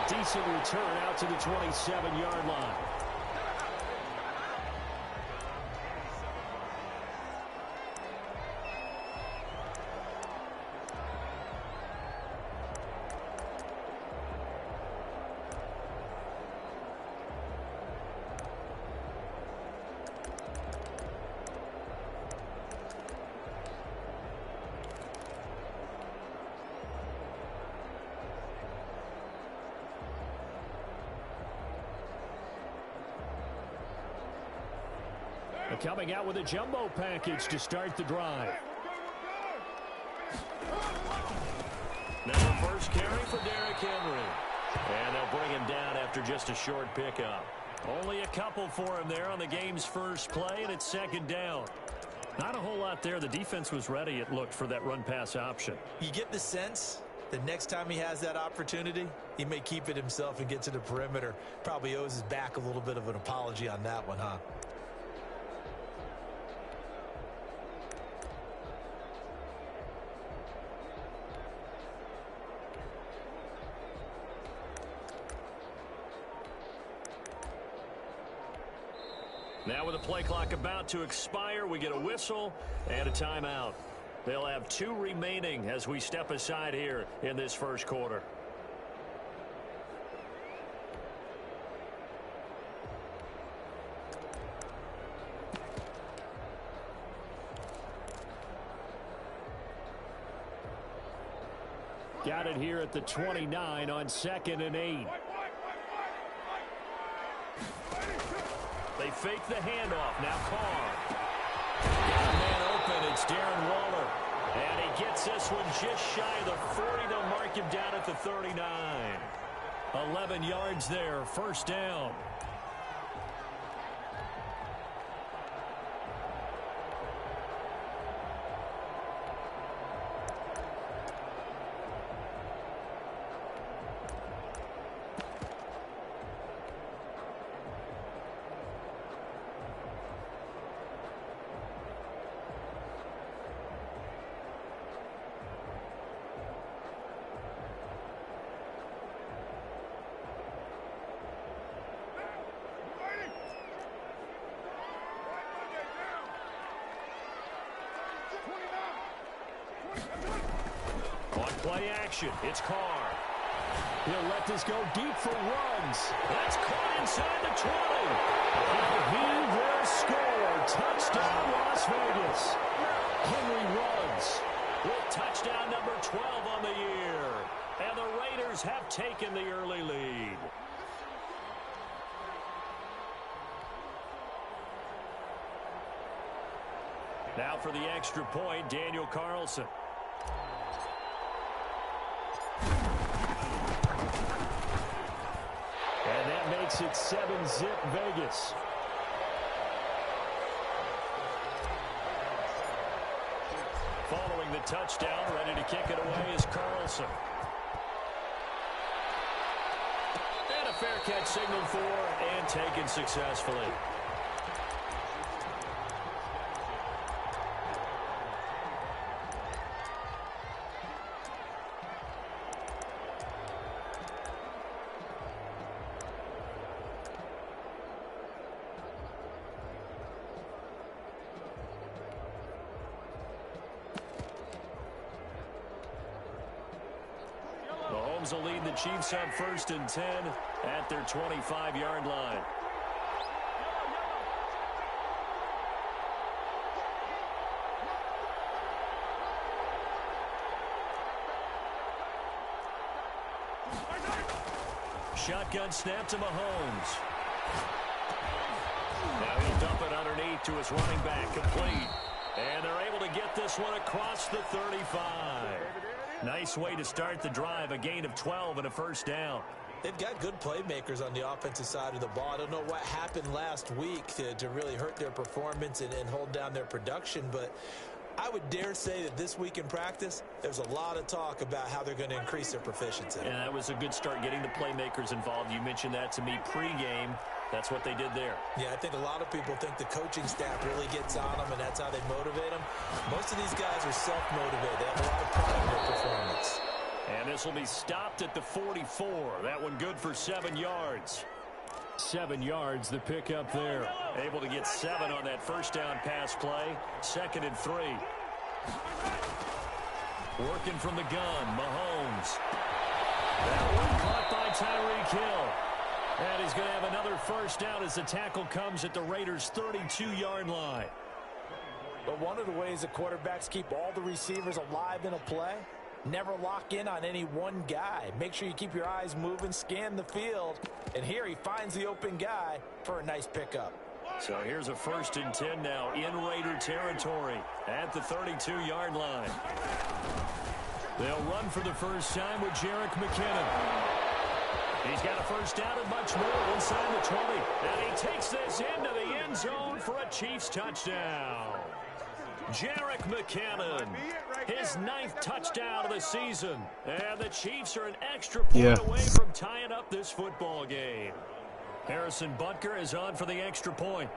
Decent return out to the 27-yard line. Coming out with a jumbo package to start the drive. Now first carry for Derrick Henry. And they'll bring him down after just a short pickup. Only a couple for him there on the game's first play, and it's second down. Not a whole lot there. The defense was ready, it looked, for that run-pass option. You get the sense that next time he has that opportunity, he may keep it himself and get to the perimeter. Probably owes his back a little bit of an apology on that one, huh? Now with the play clock about to expire, we get a whistle and a timeout. They'll have 2 remaining as we step aside here in this first quarter. Got it here at the 29 on 2nd and 8. They fake the handoff. Now Carr. Got a man open. It's Darren Waller. And he gets this one just shy of the 40. They'll mark him down at the 39. 11 yards there. First down. Play action. It's Carr. He'll let this go deep for runs. That's caught inside the 20. And he will score. Touchdown, Las Vegas. Henry runs with touchdown number 12 on the year. And the Raiders have taken the early lead. Now for the extra point, Daniel Carlson. And that makes it 7-zip Vegas. Following the touchdown, ready to kick it away is Carlson. And a fair catch signaled for and taken successfully. Will lead the Chiefs up 1st and 10 at their 25-yard line. Shotgun snap to Mahomes. Now he'll dump it underneath to his running back, complete. And they're able to get this one across the 35. Nice way to start the drive, a gain of 12 and a first down. They've got good playmakers on the offensive side of the ball. I don't know what happened last week to really hurt their performance and hold down their production, but I would dare say that this week in practice, there's a lot of talk about how they're going to increase their proficiency. And that was a good start getting the playmakers involved. You mentioned that to me pregame. That's what they did there. Yeah, I think a lot of people think the coaching staff really gets on them, and that's how they motivate them. Most of these guys are self-motivated. They have a lot of pride in their performance. And this will be stopped at the 44. That one good for 7 yards. 7 yards, the pickup there. Able to get 7 on that first down pass play. 2nd and 3. Working from the gun, Mahomes. That one caught by Tyreek Hill. And he's going to have another first down as the tackle comes at the Raiders' 32-yard line. But one of the ways that quarterbacks keep all the receivers alive in a play, never lock in on any one guy. Make sure you keep your eyes moving, scan the field. And here he finds the open guy for a nice pickup. So here's a 1st and 10 now in Raider territory at the 32-yard line. They'll run for the first time with Jerick McKinnon. He's got a first down and much more inside the 20. And he takes this into the end zone for a Chiefs touchdown. Jerick McKinnon, his 9th touchdown of the season. And the Chiefs are an extra point away from tying up this football game. Harrison Butker is on for the extra point.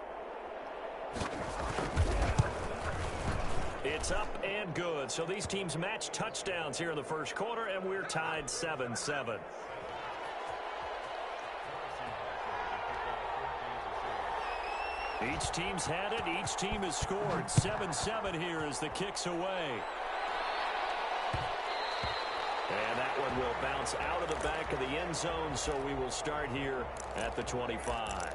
It's up and good. So these teams match touchdowns here in the first quarter, and we're tied 7-7. Each team's had it. Each team has scored. 7-7 here as the kick's away. And that one will bounce out of the back of the end zone, so we will start here at the 25.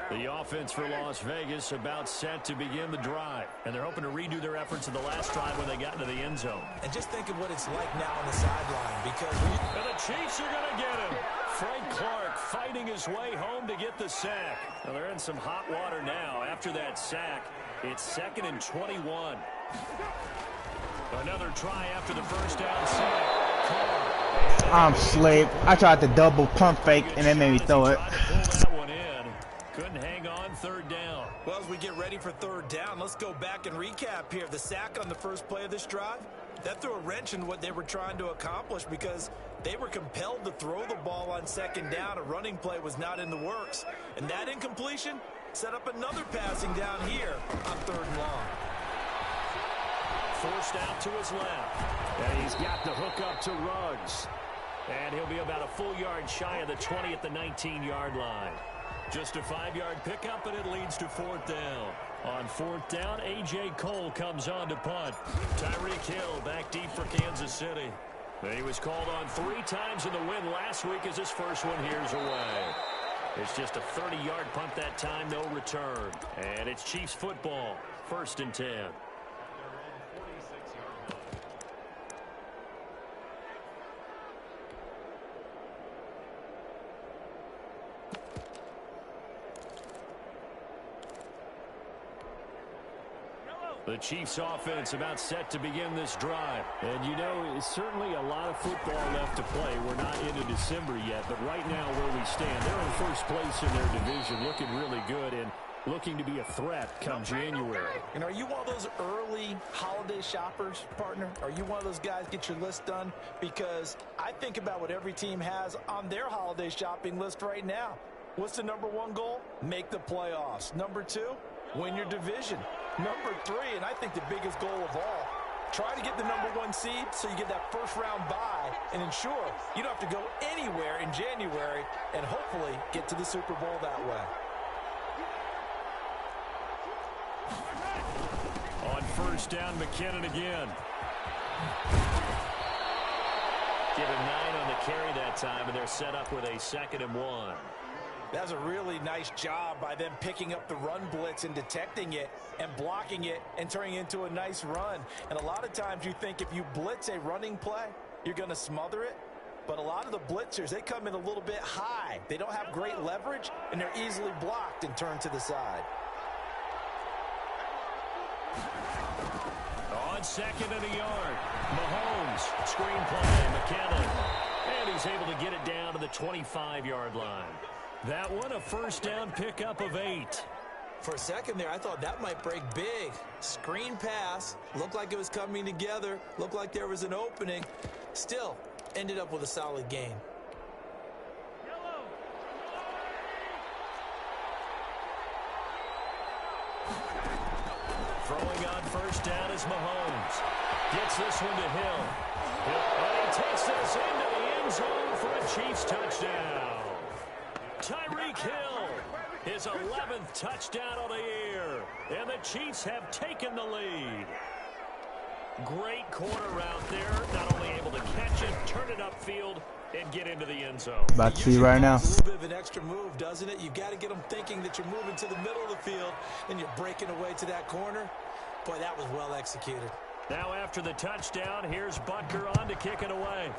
The offense for Las Vegas about set to begin the drive. And they're hoping to redo their efforts in the last drive when they got into the end zone. And just think of what it's like now on the sideline. Because and the Chiefs are going to get him. Frank Clark fighting his way home to get the sack. Well, they're in some hot water now. After that sack, it's 2nd and 21. Another try after the first down sack. I'm slave. I tried to double pump fake, and it made me throw it. Couldn't hang on 3rd down. Well, as we get ready for 3rd down, let's go back and recap here. The sack on the first play of this drive, that threw a wrench in what they were trying to accomplish because they were compelled to throw the ball on 2nd down. A running play was not in the works. And that incompletion set up another passing down here on 3rd and long. Forced out to his left. And he's got the hook up to Ruggs. And he'll be about a full yard shy of the 20 at the 19-yard line. Just a 5-yard pickup, and it leads to 4th down. On 4th down, A.J. Cole comes on to punt. Tyreek Hill back deep for Kansas City. He was called on 3 times in the win last week as his first one here's away. It's just a 30-yard punt that time, no return. And it's Chiefs football, 1st and 10. The Chiefs offense about set to begin this drive. And you know, it's certainly a lot of football left to play. We're not into December yet, but right now where we stand, they're in first place in their division, looking really good and looking to be a threat come January. And are you one of those early holiday shoppers, partner? Are you one of those guys get your list done? Because I think about what every team has on their holiday shopping list right now. What's the #1 goal? Make the playoffs. #2, win your division. #3, and I think the biggest goal of all, try to get the #1 seed so you get that first-round bye and ensure you don't have to go anywhere in January and hopefully get to the Super Bowl that way. On 1st down, McKinnon again. Give him 9 on the carry that time, and they're set up with a 2nd and 1. That's a really nice job by them picking up the run blitz and detecting it and blocking it and turning it into a nice run. And a lot of times you think if you blitz a running play, you're going to smother it. But a lot of the blitzers, they come in a little bit high. They don't have great leverage, and they're easily blocked and turned to the side. second and a yard. Mahomes, screen play, McKinnon. And he's able to get it down to the 25-yard line. That one, a first down pickup of 8. For a second there, I thought that might break big. Screen pass, looked like it was coming together, looked like there was an opening. Still, ended up with a solid gain. Throwing on first down is Mahomes. Gets this one to Hill. And he takes this into the end zone for a Chiefs touchdown. Tyreek Hill, his 11th touchdown of the year. And the Chiefs have taken the lead. Great corner route there. Not only able to catch it, turn it upfield, and get into the end zone. About to see right now. A little bit of an extra move, doesn't it? You got to get them thinking that you're moving to the middle of the field and you're breaking away to that corner. Boy, that was well executed. Now after the touchdown, here's Butker on to kick it away.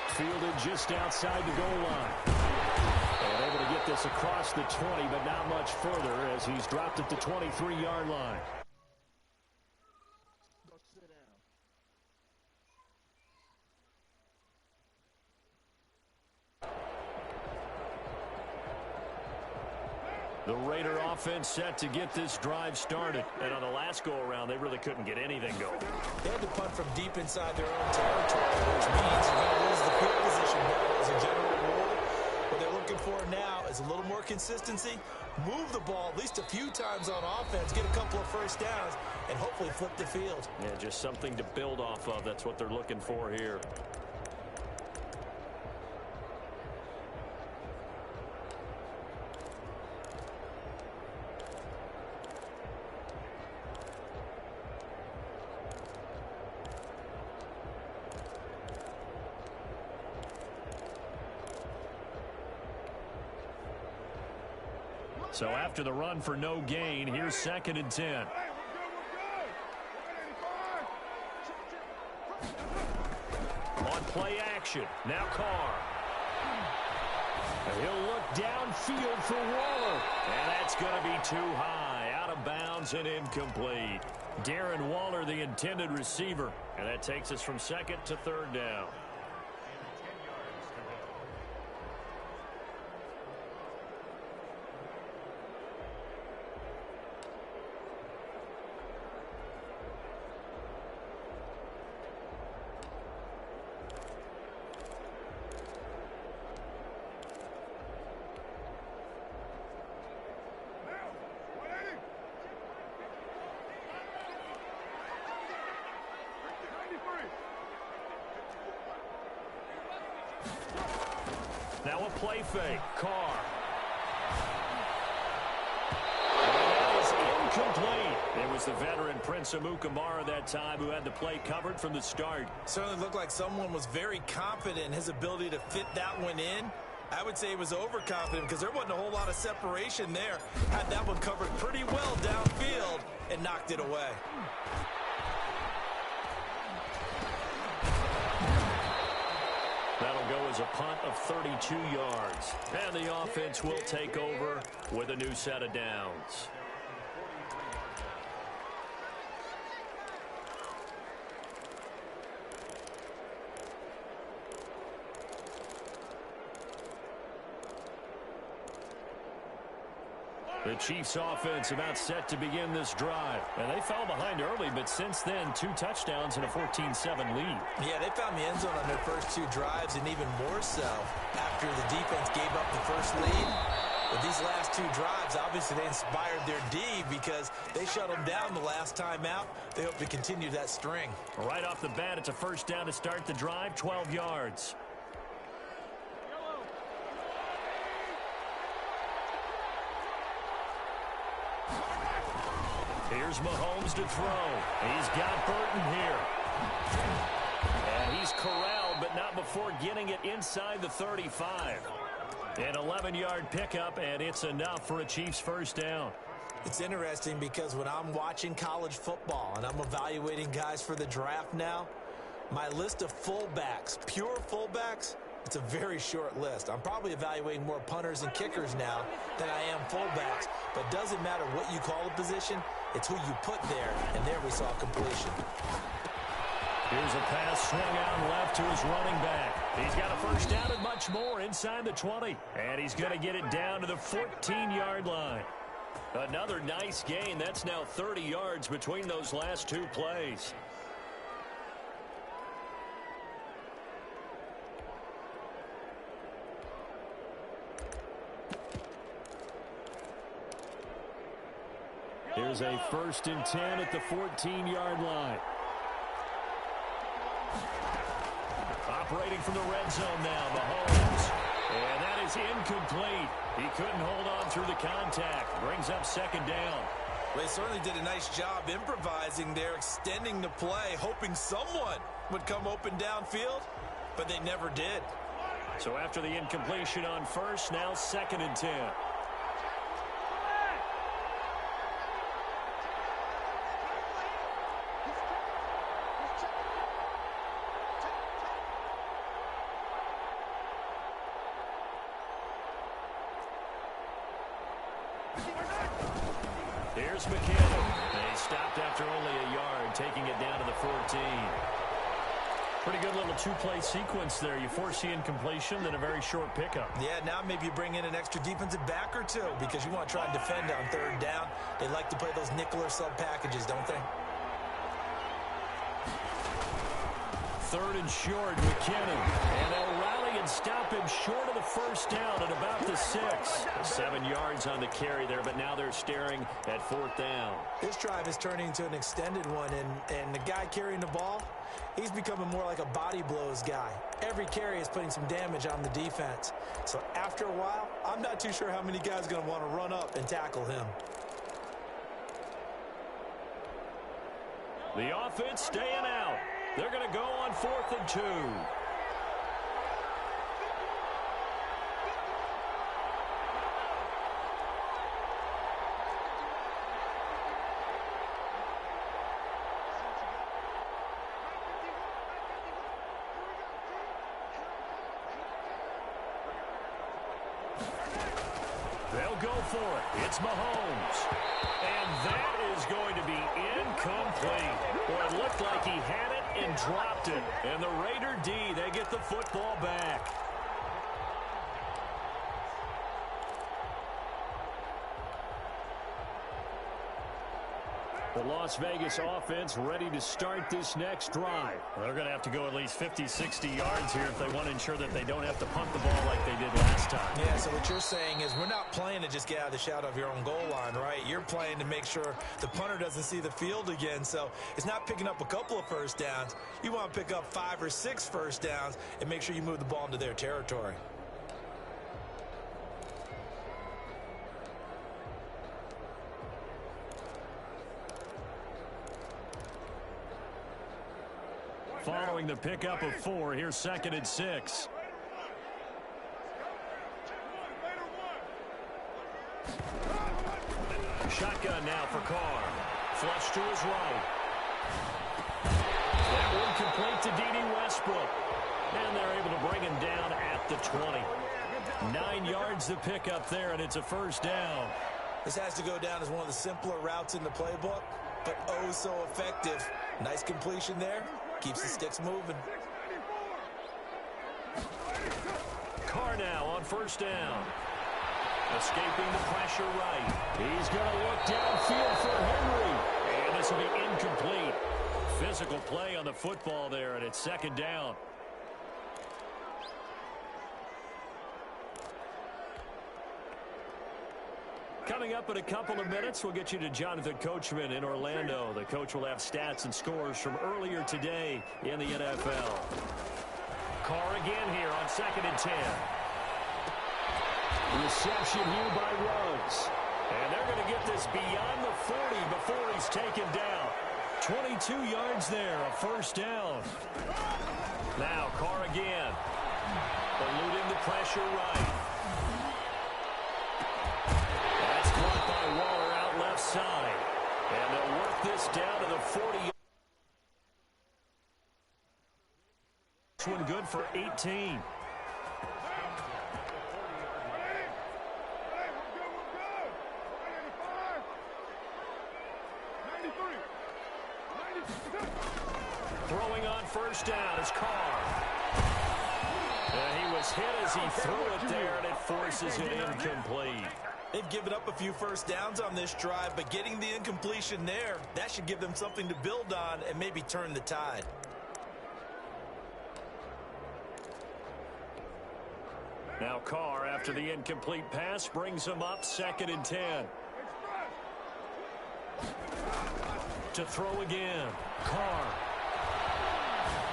Fielded just outside the goal line. And able to get this across the 20, but not much further as he's dropped at the 23-yard line. The Raider offense set to get this drive started. And on the last go-around, they really couldn't get anything going. They had to punt from deep inside their own territory, which means you're going to lose the field position battle as a general rule. What they're looking for now is a little more consistency, move the ball at least a few times on offense, get a couple of first downs, and hopefully flip the field. Yeah, just something to build off of. That's what they're looking for here. So after the run for no gain, here's 2nd and 10. On play action, now Carr. And he'll look downfield for Waller. And that's going to be too high, out of bounds and incomplete. Darren Waller, the intended receiver. And that takes us from 2nd to 3rd down. Now a play fake. Carr. And that is incomplete. It was the veteran Prince Amukamara that time who had the play covered from the start. Certainly looked like someone was very confident in his ability to fit that one in. I would say he was overconfident because there wasn't a whole lot of separation there. Had that one covered pretty well downfield and knocked it away. That'll go as a punt of 32 yards. And the offense will take over with a new set of downs. The Chiefs offense about set to begin this drive. And they fell behind early, but since then, 2 touchdowns and a 14-7 lead. Yeah, they found the end zone on their first 2 drives, and even more so after the defense gave up the first lead. But these last 2 drives, obviously they inspired their D because they shut them down the last time out. They hope to continue that string. Right off the bat, it's a first down to start the drive, 12 yards. Here's Mahomes to throw. He's got Burton here. And he's corralled, but not before getting it inside the 35. An 11-yard pickup, and it's enough for a Chiefs first down. It's interesting because when I'm watching college football and I'm evaluating guys for the draft now, my list of fullbacks, pure fullbacks, It's a very short list. I'm probably evaluating more punters and kickers now than I am fullbacks, but it doesn't matter what you call a position, it's who you put there, and there we saw completion. Here's a pass swung out left to his running back. He's got a first down and much more inside the 20, and he's going to get it down to the 14-yard line. Another nice gain. That's now 30 yards between those last two plays. Here's a 1st and 10 at the 14-yard line. Operating from the red zone now, Mahomes. And that is incomplete. He couldn't hold on through the contact. Brings up 2nd down. They certainly did a nice job improvising there, extending the play, hoping someone would come open downfield, but they never did. So after the incompletion on 1st, now 2nd and 10. Here's McKinnon. He stopped after only a yard, taking it down to the 14. Pretty good little two-play sequence there. You force the incompletion, then a very short pickup. Yeah, now maybe you bring in an extra defensive back or two because you want to try and defend on 3rd down. They like to play those nickel or sub packages, don't they? 3rd and short, McKinnon. And they'll rally and stop him short of the 1st down at about the 6. 7 yards on the carry there, but now they're staring at 4th down. This drive is turning into an extended one, and the guy carrying the ball, he's becoming more like a body blows guy. Every carry is putting some damage on the defense. So after a while, I'm not too sure how many guys are going to want to run up and tackle him. The offense staying out. They're going to go on 4th and 2. They'll go for it. It's Mahomes. And that is going to be incomplete. Well, it looked like he had it and dropped it. And the Raider D, they get the football back. The Las Vegas offense ready to start this next drive. They're going to have to go at least 50, 60 yards here if they want to ensure that they don't have to punt the ball like they did last time. Yeah, so what you're saying is we're not playing to just get out of the shadow of your own goal line, right? You're playing to make sure the punter doesn't see the field again. So it's not picking up a couple of 1st downs. You want to pick up 5 or 6 1st downs and make sure you move the ball into their territory. Following the pickup of 4, here's 2nd and 6. Shotgun now for Carr. Flush to his right. That one complete to D.D. Westbrook. And they're able to bring him down at the 20. 9 yards to pick up there, and it's a 1st down. This has to go down as one of the simpler routes in the playbook, but oh so effective. Nice completion there. Keeps the sticks moving. Carr now on 1st down. Escaping the pressure right. He's going to look downfield for Henry. And this will be incomplete. Physical play on the football there, and it's 2nd down. Coming up in a couple of minutes, we'll get you to Jonathan Coachman in Orlando. The coach will have stats and scores from earlier today in the NFL. Carr again here on 2nd and 10. Reception here by Ruggs. And they're going to get this beyond the 40 before he's taken down. 22 yards there, a 1st down. Now Carr again. Eluding the pressure right. That's caught by Waller out left side. And they'll work this down to the 40. This one good for 18. Throwing on first down is Carr. And he was hit as he threw it there, and it forces it incomplete. They've given up a few first downs on this drive, but getting the incompletion there, that should give them something to build on and maybe turn the tide. Now Carr, after the incomplete pass, brings him up 2nd and 10. To throw again. Carr.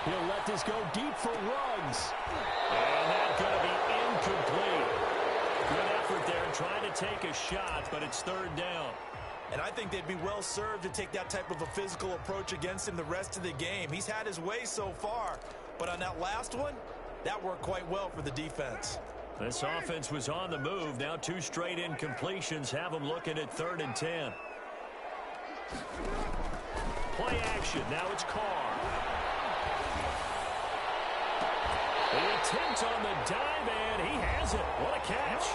He'll let this go deep for Ruggs. And that's going to be incomplete. Good effort there trying to take a shot, but it's 3rd down. And I think they'd be well served to take that type of a physical approach against him the rest of the game. He's had his way so far, but on that last one, that worked quite well for the defense. This offense was on the move. Now 2 straight incompletions have them looking at 3rd and 10. Play action. Now it's Carr. The attempt on the dive, and he has it. What a catch.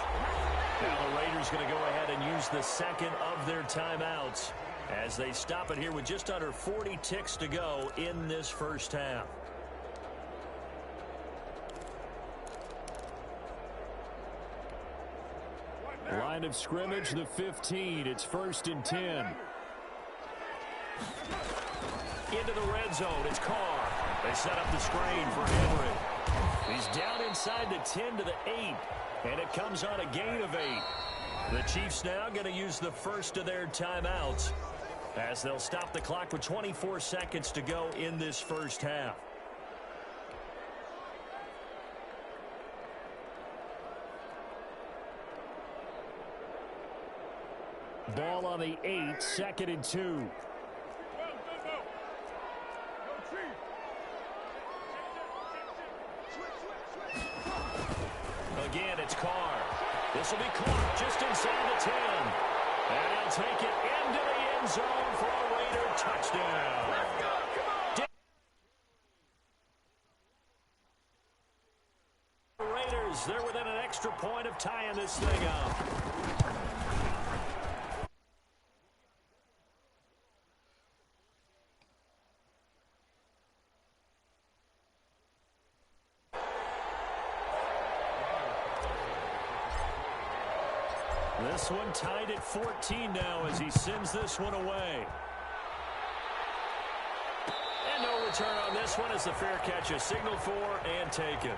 Now the Raiders going to go ahead and use the 2nd of their timeouts as they stop it here with just under 40 ticks to go in this first half. Line of scrimmage, the 15. It's 1st and 10. Into the red zone. It's Carr. They set up the screen for Henry. He's down inside the 10 to the 8. And it comes on a gain of 8. The Chiefs now going to use the first of their timeouts as they'll stop the clock with 24 seconds to go in this first half. Ball on the 8, 2nd and 2. Again, it's Carr. This will be caught just inside the 10. And he'll take it into the end zone for a Raider touchdown. Let's go, come on. Raiders, they're within an extra point of tying this thing up. This one tied at 14 now as he sends this one away. And no return on this one as the fair catch is signaled for and taken.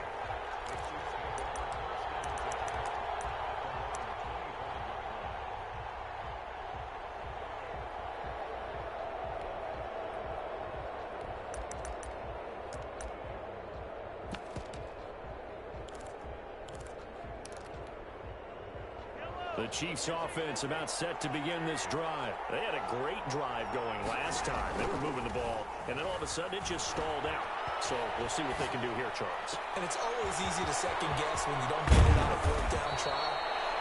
The Chiefs offense about set to begin this drive. They had a great drive going last time. They were moving the ball, and then all of a sudden it just stalled out. So we'll see what they can do here, Charles. And it's always easy to second guess when you don't get it on a 4th down try.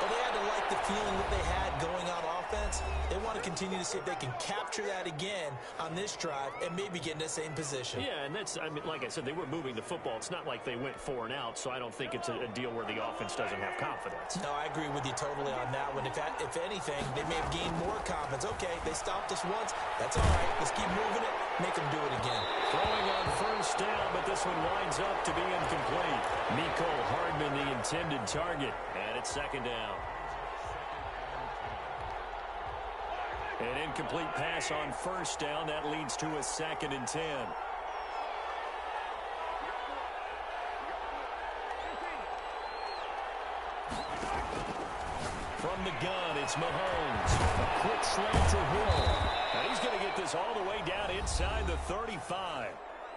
But they had to like the feeling that they had going on offense. They want to continue to see if they can capture that again on this drive and maybe get in the same position. Yeah, and that's, I mean, like I said, they were moving the football. It's not like they went 4 and out, so I don't think it's a deal where the offense doesn't have confidence. No, I agree with you totally on that one. If anything, they may have gained more confidence. Okay, they stopped us once. That's all right. Let's keep moving it. Make them do it again. Throwing on first down, but this one winds up to be incomplete. Mecole Hardman, the intended target, and it's 2nd down. An incomplete pass on first down. That leads to a 2nd and 10. From the gun, it's Mahomes. A quick slant to Hill. And he's going to get this all the way down inside the 35.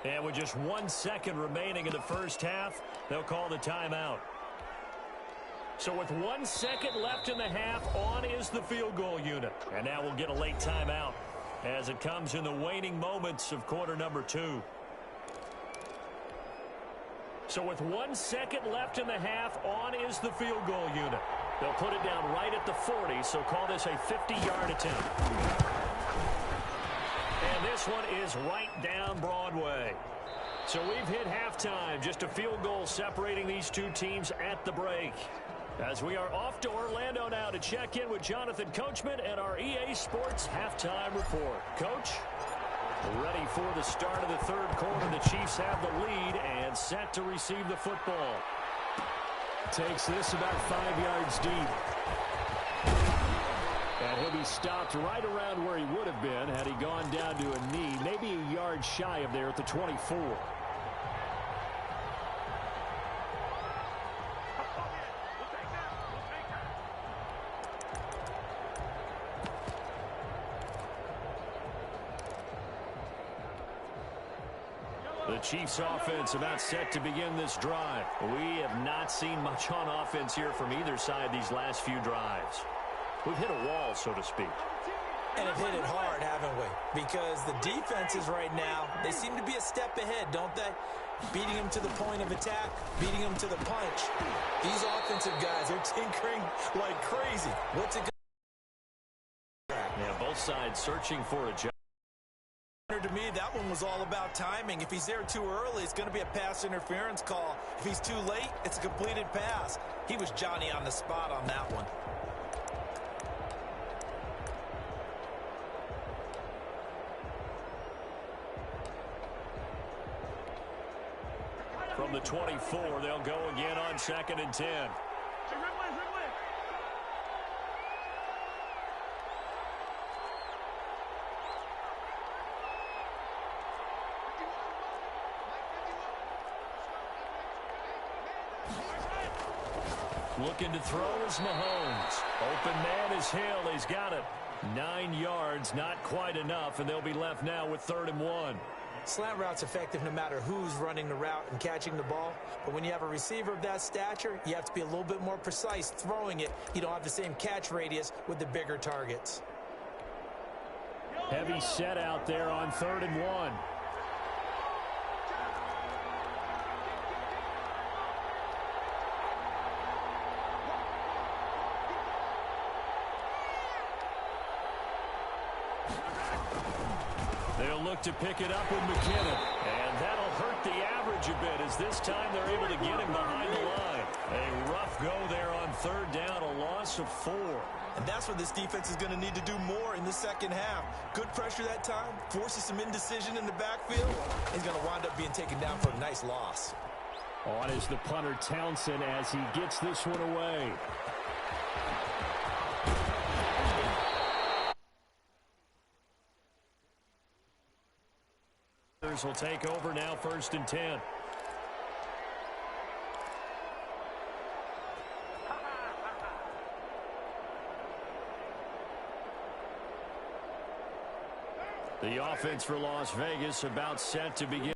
And with just 1 second remaining in the first half, they'll call the timeout. So with 1 second left in the half, on is the field goal unit. And now we'll get a late timeout as it comes in the waning moments of quarter number 2. So with 1 second left in the half, on is the field goal unit. They'll put it down right at the 40, so call this a 50-yard attempt. And this one is right down Broadway. So we've hit halftime, just a field goal separating these two teams at the break. As we are off to Orlando now to check in with Jonathan Coachman and our EA Sports Halftime Report. Coach? Ready for the start of the third quarter. The Chiefs have the lead and set to receive the football. Takes this about 5 yards deep. And he'll be stopped right around where he would have been had he gone down to a knee, maybe a yard shy of there at the 24. The Chiefs offense about set to begin this drive. We have not seen much on offense here from either side these last few drives. We've hit a wall, so to speak. And have hit it hard, haven't we? Because the defenses right now, they seem to be a step ahead, don't they? Beating them to the point of attack, beating them to the punch. These offensive guys are tinkering like crazy. What's it going to Yeah, both sides searching for a job. To me, that one was all about timing. If he's there too early, it's going to be a pass interference call. If he's too late, it's a completed pass. He was Johnny on the spot on that one. From the 24, they'll go again on 2nd and 10. Looking to throw is Mahomes. Open man is Hill. He's got it. 9 yards, not quite enough, and they'll be left now with 3rd and 1. Slant route's effective no matter who's running the route and catching the ball. But when you have a receiver of that stature, you have to be a little bit more precise throwing it. You don't have the same catch radius with the bigger targets. Heavy set out there on 3rd and 1. They'll look to pick it up with McKinnon. And that'll hurt the average a bit as this time they're able to get him behind the line. A rough go there on 3rd down, a loss of 4. And that's what this defense is going to need to do more in the second half. Good pressure that time, forces some indecision in the backfield. He's going to wind up being taken down for a nice loss. On is the punter Townsend as he gets this one away. Will take over now, 1st and 10. The offense for Las Vegas about set to begin.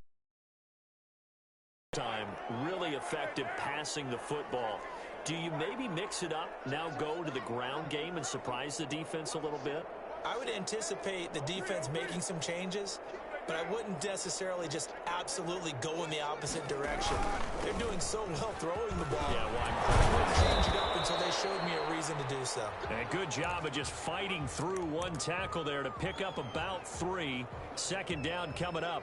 Time really effective passing the football. Do you maybe mix it up, now go to the ground game and surprise the defense a little bit? I would anticipate the defense making some changes, but I wouldn't necessarily just absolutely go in the opposite direction. They're doing so well throwing the ball. Yeah, why? I wouldn't change it up until they showed me a reason to do so. And a good job of just fighting through one tackle there to pick up about 3. 2nd down coming up.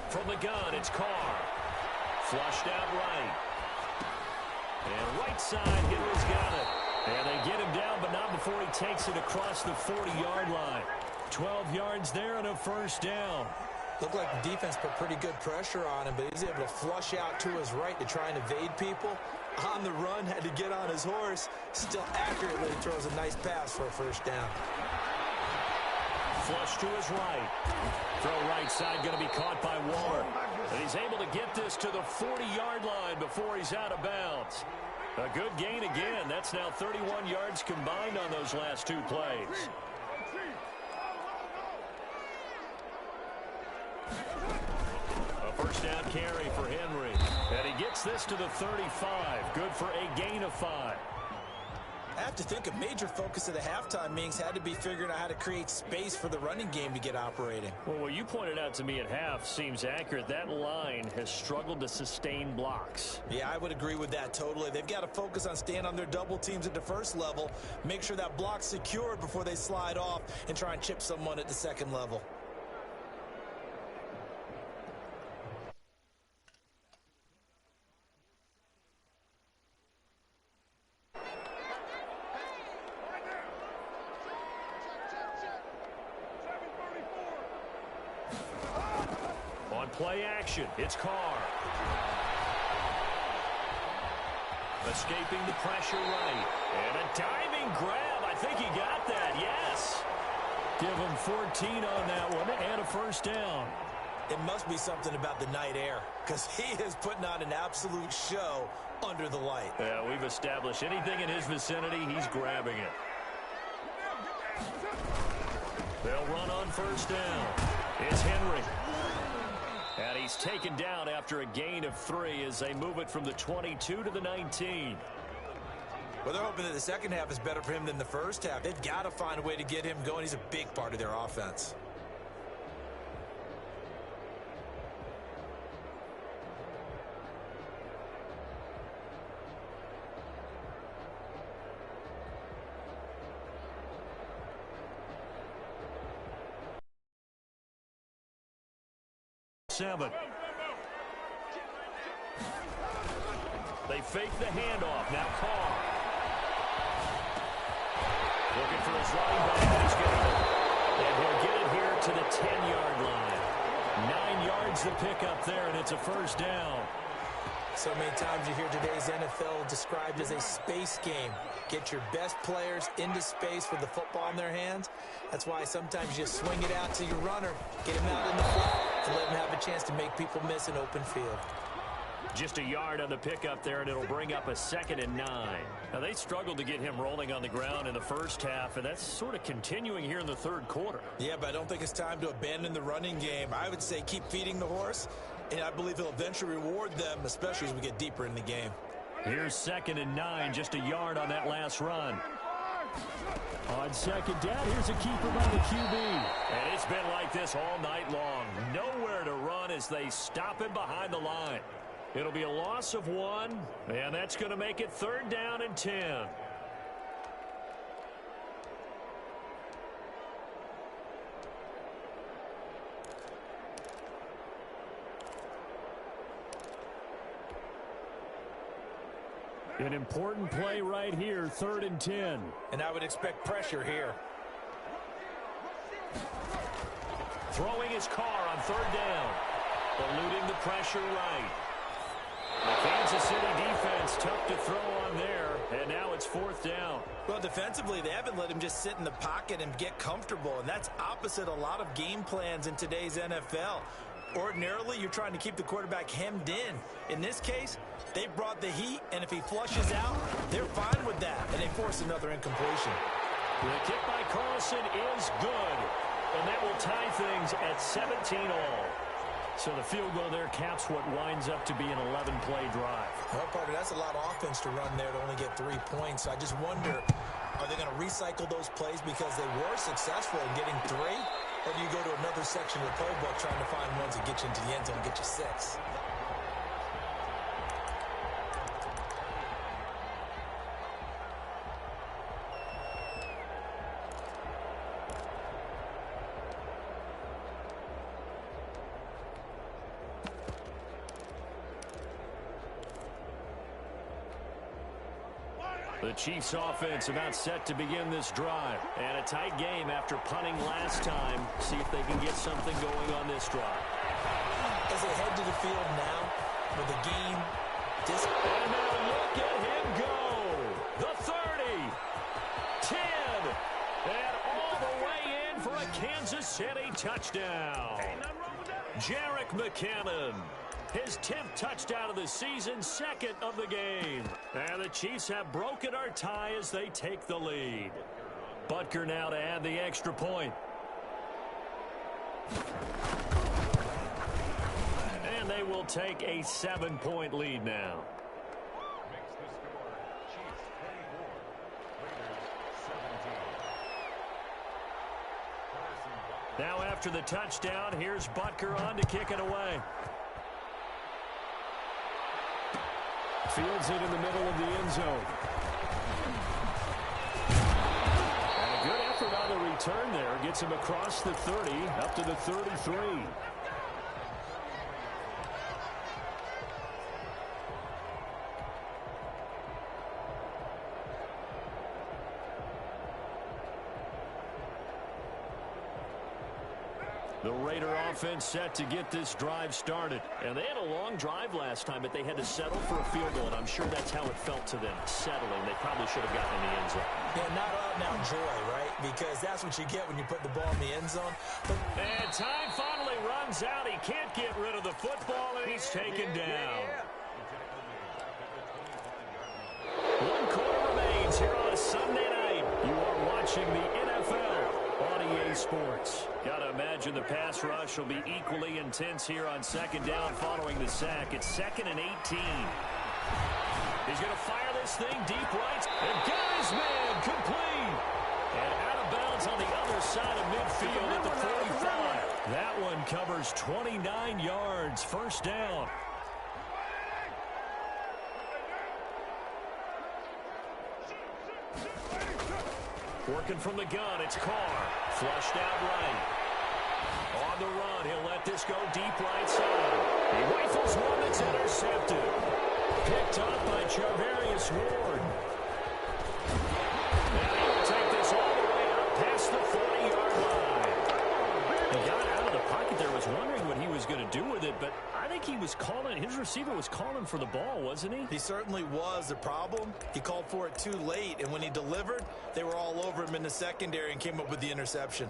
From the gun, it's Carr. Flushed out right. And right side, Hill's got it. And they get him down, but not before he takes it across the 40-yard line. 12 yards there and a 1st down. Looked like the defense put pretty good pressure on him, but he was able to flush out to his right to try and evade people. On the run, had to get on his horse. Still accurately throws a nice pass for a 1st down. Flush to his right. Throw right side going to be caught by Waller. And he's able to get this to the 40-yard line before he's out of bounds. A good gain again. That's now 31 yards combined on those last 2 plays. A 1st down carry for Henry. And he gets this to the 35. Good for a gain of 5. I have to think a major focus of the halftime meetings had to be figuring out how to create space for the running game to get operating. Well, what you pointed out to me at half seems accurate. That line has struggled to sustain blocks. Yeah, I would agree with that totally. They've got to focus on staying on their double teams at the first level, make sure that block's secured before they slide off and try and chip someone at the second level. Play action. It's Carr. Escaping the pressure right. And a diving grab. I think he got that. Yes. Give him 14 on that one and a first down. It must be something about the night air because he is putting on an absolute show under the light. Yeah, we've established anything in his vicinity, he's grabbing it. They'll run on first down. It's Henry. And he's taken down after a gain of 3 as they move it from the 22 to the 19. Well, they're hoping that the second half is better for him than the first half. They've got to find a way to get him going. He's a big part of their offense. They fake the handoff. Now Carr. Looking for his running back. He's getting it. And he'll get it here to the 10-yard line. 9 yards to pick up there, and it's a first down. So many times you hear today's NFL described as a space game. Get your best players into space with the football in their hands. That's why sometimes you swing it out to your runner, get him out in the flat, and let him have a chance to make people miss an open field. Just a yard on the pickup there, and it'll bring up a 2nd and 9. Now, they struggled to get him rolling on the ground in the first half, and that's sort of continuing here in the third quarter. Yeah, but I don't think it's time to abandon the running game. I would say keep feeding the horse, and I believe he'll eventually reward them, especially as we get deeper in the game. Here's 2nd and 9, just a yard on that last run. On second down, here's a keeper by the QB. And it's been like this all night long. Nowhere to run as they stop him behind the line. It'll be a loss of 1, and that's going to make it 3rd down and 10. An important play right here, 3rd and 10. And I would expect pressure here. Throwing his Carr on 3rd down. Eluding the pressure right. The Kansas City defense tough to throw on there, and now it's 4th down. Well, defensively, they haven't let him just sit in the pocket and get comfortable, and that's opposite a lot of game plans in today's NFL. Ordinarily, you're trying to keep the quarterback hemmed in. In this case, they brought the heat, and if he flushes out, they're fine with that, and they force another incompletion. The kick by Carlson is good, and that will tie things at 17 all. So the field goal there caps what winds up to be an 11-play drive. Well, Parker, that's a lot of offense to run there to only get 3 points. I just wonder, are they going to recycle those plays because they were successful in getting 3? Or do you go to another section of the playbook trying to find ones that get you into the end zone and get you 6? The Chiefs offense about set to begin this drive. And a tight game after punting last time. See if they can get something going on this drive. As they head to the field now with the game. And now look at him go. The 30. 10. And all the way in for a Kansas City touchdown. Jerick McKinnon. His 10th touchdown of the season, 2nd of the game. And the Chiefs have broken our tie as they take the lead. Butker now to add the extra point. And they will take a 7-point lead now. Now after the touchdown, here's Butker on to kick it away. Fields it in the middle of the end zone. And a good effort on the return there. Gets him across the 30, up to the 33. The Raider offense set to get this drive started. And they had a long drive last time, but they had to settle for a field goal, and I'm sure that's how it felt to them, settling. They probably should have gotten in the end zone. Yeah, not out-and-out joy, right? Because that's what you get when you put the ball in the end zone. And time finally runs out. He can't get rid of the football, and he's taken down. 1 quarter remains here on a Sunday night. You are watching the NFL on EA Sports. Gotta imagine the pass rush will be equally intense here on second down following the sack. It's 2nd and 18. He's gonna fire this thing deep right. And got his man complete. And out of bounds on the other side of midfield at the 45. That one covers 29 yards. First down. Working from the gun, it's Carr. Flushed out right. On the run, he'll let this go deep right side. He rifles one that's intercepted. Picked up by Charvarius Ward. And he'll take this all the way up past the 40-yard line. He got out of the pocket there, was wondering what he was going to do with it, but I think he was calling, his receiver was calling for the ball, wasn't he? He certainly was. The problem, he called for it too late, and when he delivered, they were all over him in the secondary and came up with the interception.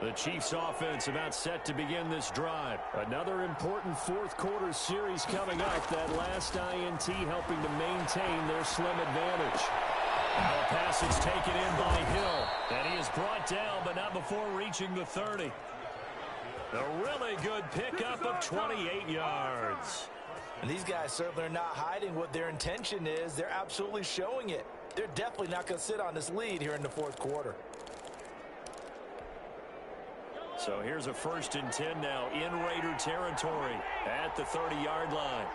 The Chiefs offense about set to begin this drive. Another important fourth quarter series coming up. That last INT helping to maintain their slim advantage. Now a pass is taken in by Hill. And he is brought down, but not before reaching the 30. A really good pickup of 28 yards. And these guys certainly are not hiding what their intention is. They're absolutely showing it. They're definitely not going to sit on this lead here in the fourth quarter. So here's a 1st and 10 now in Raider territory at the 30-yard line.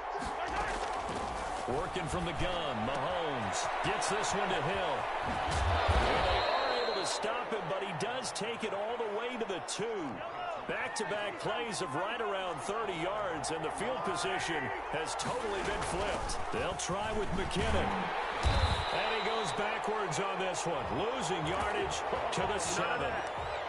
Working from the gun, Mahomes gets this one to Hill. And they are able to stop him, but he does take it all the way to the 2. Back-to-back plays of right around 30 yards, and the field position has totally been flipped. They'll try with McKinnon. And he goes backwards on this one, losing yardage to the 7.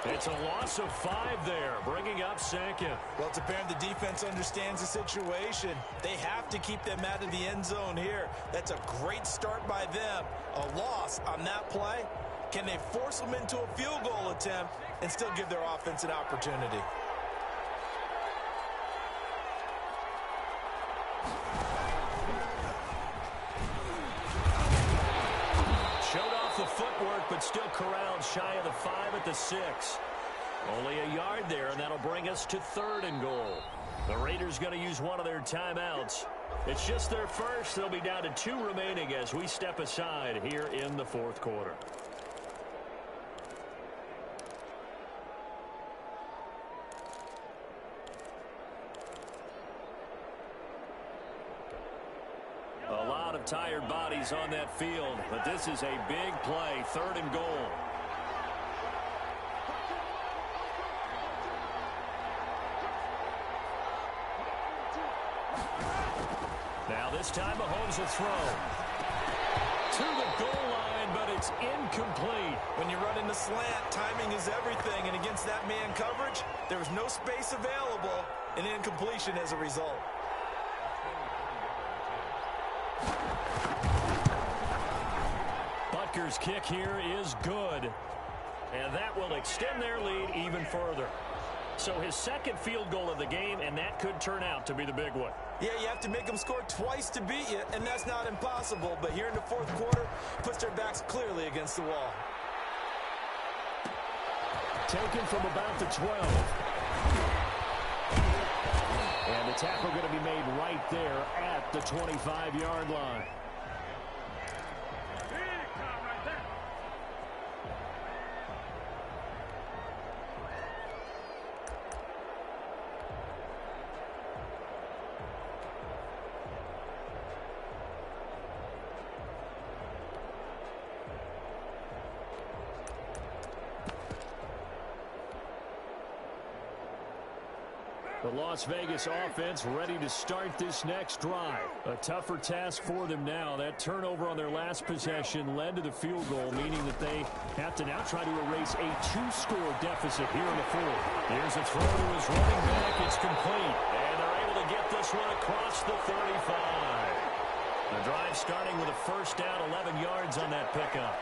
It's a loss of 5 there, bringing up 2nd. Well, it's apparent the defense understands the situation. They have to keep them out of the end zone here. That's a great start by them. A loss on that play. Can they force them into a field goal attempt and still give their offense an opportunity? Showed off the footwork, but still corralled shy of the 5 at the 6. Only a yard there, and that'll bring us to 3rd and goal. The Raiders going to use one of their timeouts. It's just their first. They'll be down to 2 remaining as we step aside here in the fourth quarter. A lot of tired bodies on that field, but this is a big play, 3rd and goal. Now this time Mahomes will throw to the goal line, but it's incomplete. When you run in the slant, timing is everything, and against that man coverage, there was no space available, and incompletion as a result. Butker's kick here is good, and that will extend their lead even further. So his 2nd field goal of the game, and that could turn out to be the big one. Yeah, you have to make them score twice to beat you, and that's not impossible. But here in the fourth quarter, puts their backs clearly against the wall. Taken from about the 12. And the tackle going to be made right there at the 25-yard line. The Las Vegas offense ready to start this next drive. A tougher task for them now. That turnover on their last possession led to the field goal, meaning that they have to now try to erase a 2-score deficit here in the fourth. Here's a throw to his running back. It's complete. And they're able to get this one across the 35. The drive starting with a first down, 11 yards on that pickup.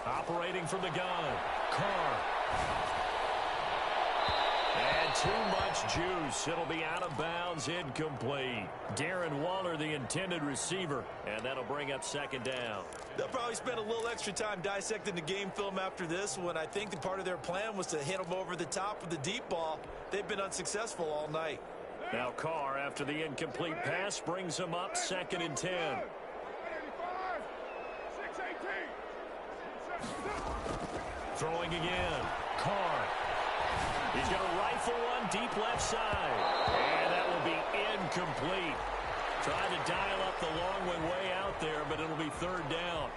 Operating from the gun, Carr. And too much juice. It'll be out of bounds, incomplete. Darren Waller, the intended receiver, and that'll bring up second down. They'll probably spend a little extra time dissecting the game film after this one. I think part of their plan was to hit them over the top with the deep ball. They've been unsuccessful all night. Now Carr, after the incomplete pass, brings him up 2nd and 10. Throwing again. Carr. He's going to rifle one deep left side. And that will be incomplete. Trying to dial up the long way out there, but it'll be 3rd down.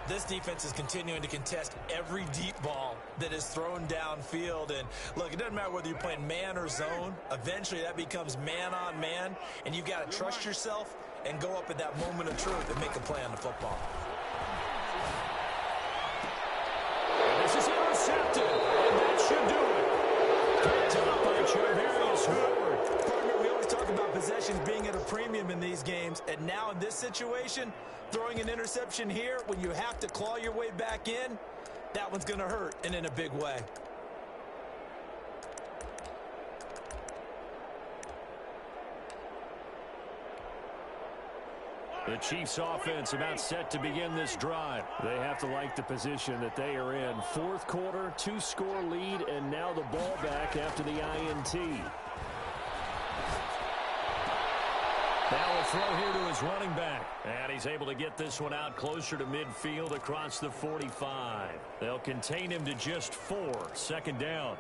This defense is continuing to contest every deep ball that is thrown downfield. And, look, it doesn't matter whether you're playing man or zone. Eventually, that becomes man-on-man, and you've got to trust yourself and go up at that moment of truth and make a play on the football. This is intercepted, and that should do it. Picked up by Charvarius Ward. Partner, we always talk about possessions being at a premium in these games, and now in this situation, throwing an interception here when you have to claw your way back in, that one's going to hurt, and in a big way. The Chiefs offense about set to begin this drive. They have to like the position that they are in. 4th quarter, 2-score lead, and now the ball back after the INT. Now a throw here to his running back. And he's able to get this one out closer to midfield across the 45. They'll contain him to just 4. 2nd down.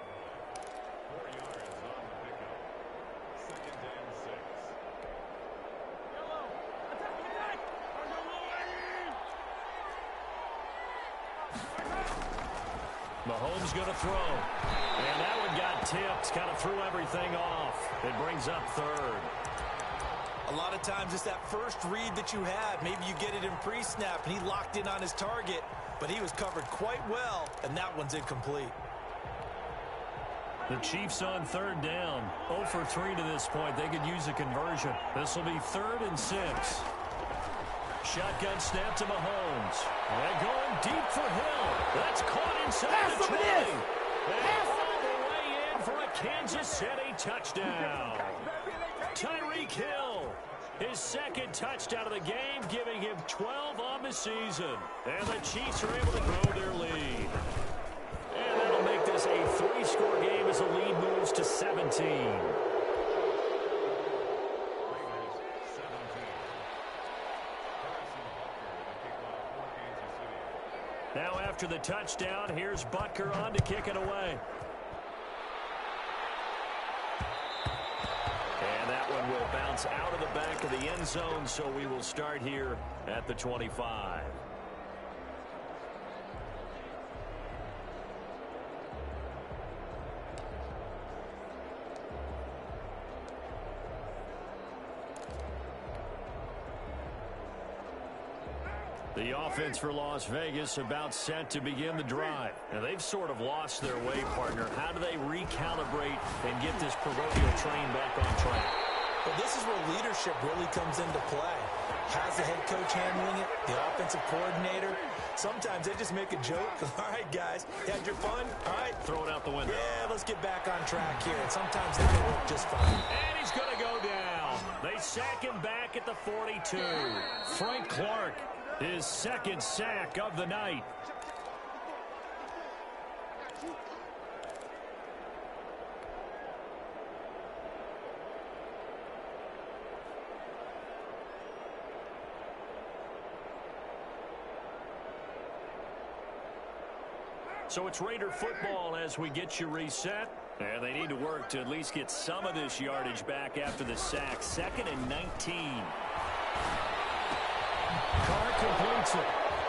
Mahomes going to throw. And that one got tipped. Kind of threw everything off. It brings up 3rd. A lot of times it's that first read that you had. Maybe you get it in pre-snap, and he locked in on his target, but he was covered quite well, and that one's incomplete. The Chiefs on 3rd down. 0 for 3 to this point. They could use a conversion. This will be 3rd and 6. Shotgun snap to Mahomes. And going deep for Hill. That's caught inside the 20. And all the way in for a Kansas City touchdown. Tyreek Hill, his 2nd touchdown of the game, giving him 12 on the season. And the Chiefs are able to grow their lead. And that'll make this a 3-score game as the lead moves to 17. Now after the touchdown, here's Butker on to kick it away. And that one will bounce out of the back of the end zone, so we will start here at the 25. The offense for Las Vegas about set to begin the drive. Now, they've sort of lost their way, partner. How do they recalibrate and get this proverbial train back on track? Well, this is where leadership really comes into play. How's the head coach handling it? The offensive coordinator? Sometimes they just make a joke. All right, guys, you had your fun? All right. Throw it out the window. Yeah, let's get back on track here. And sometimes that can work just fine. And he's going to go down. They sack him back at the 42. Frank Clark, his 2nd sack of the night. So it's Raider football as we get you reset. And they need to work to at least get some of this yardage back after the sack. 2nd and 19. Carr completes it.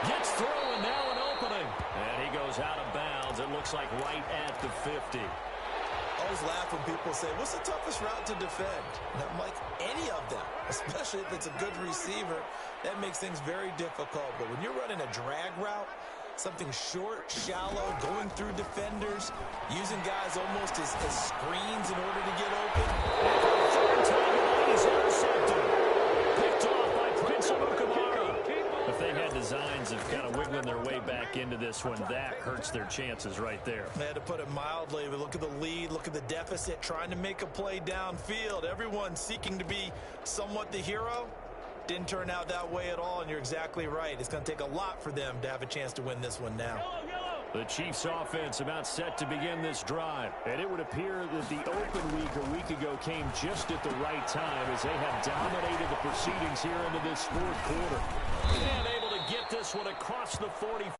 Gets through and now an opening. And he goes out of bounds. It looks like right at the 50. I always laugh when people say, what's the toughest route to defend? And I'm like, any of them, especially if it's a good receiver. That makes things very difficult. But when you're running a drag route, something short, shallow, going through defenders, using guys almost as screens in order to get open. Third time he's intercepted. Picked off by Prince Amukamara. If they had designs of kind of wiggling their way back into this one, that hurts their chances right there. They had to put it mildly, but look at the lead, look at the deficit, trying to make a play downfield. Everyone seeking to be somewhat the hero. Didn't turn out that way at all, and you're exactly right. It's going to take a lot for them to have a chance to win this one now. The Chiefs offense about set to begin this drive. And it would appear that the open week a week ago came just at the right time as they have dominated the proceedings here into this fourth quarter. And able to get this one across the 45